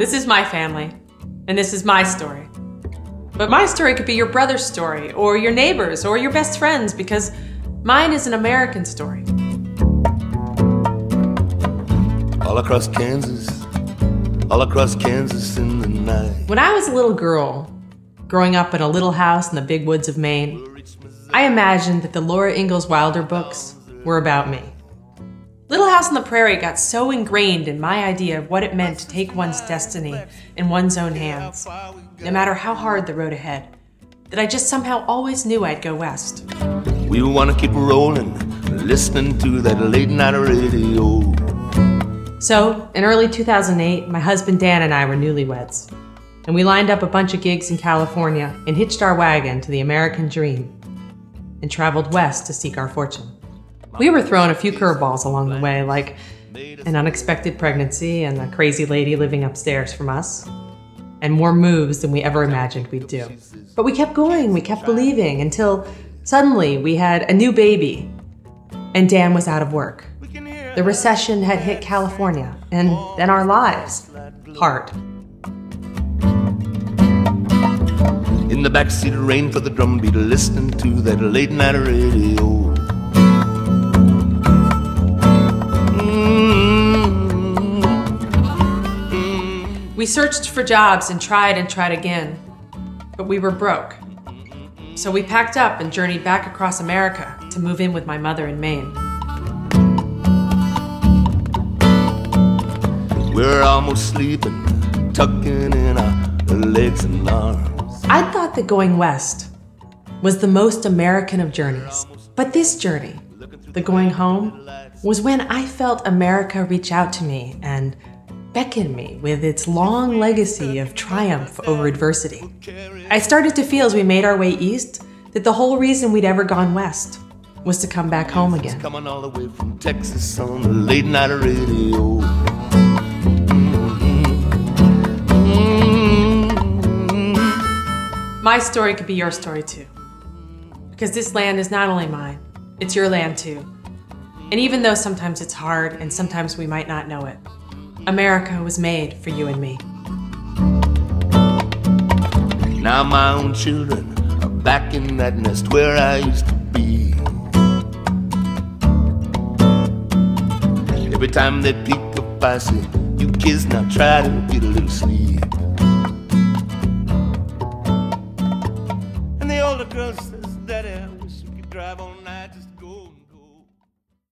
This is my family, and this is my story. But my story could be your brother's story, or your neighbor's, or your best friend's, because mine is an American story. All across Kansas in the night. When I was a little girl, growing up in a little house in the big woods of Maine, I imagined that the Laura Ingalls Wilder books were about me. Little House on the Prairie got so ingrained in my idea of what it meant to take one's destiny in one's own hands, no matter how hard the road ahead, that I just somehow always knew I'd go west. We wanna keep rolling, listening to that late night radio. So, in early 2008, my husband Dan and I were newlyweds, and we lined up a bunch of gigs in California and hitched our wagon to the American dream and traveled west to seek our fortune. We were thrown a few curveballs along the way, like an unexpected pregnancy and a crazy lady living upstairs from us, and more moves than we ever imagined we'd do. But we kept going, we kept believing, until suddenly we had a new baby, and Dan was out of work. The recession had hit California, and then our lives. Hard. In the backseat of rain for the drumbeat, listening to that late night radio. We searched for jobs and tried again, but we were broke. So we packed up and journeyed back across America to move in with my mother in Maine. We're almost sleeping, tucking in our legs and arms. I thought that going west was the most American of journeys. But this journey, the going home, was when I felt America reach out to me and beckon me with its long legacy of triumph over adversity. I started to feel as we made our way east that the whole reason we'd ever gone west was to come back home again. Coming all the way from Texas on the late night radio. My story could be your story too. Because this land is not only mine, it's your land too. And even though sometimes it's hard and sometimes we might not know it, America was made for you and me. Now my own children are back in that nest where I used to be. Every time they peek up, I say, you kids now try to get a little sleep.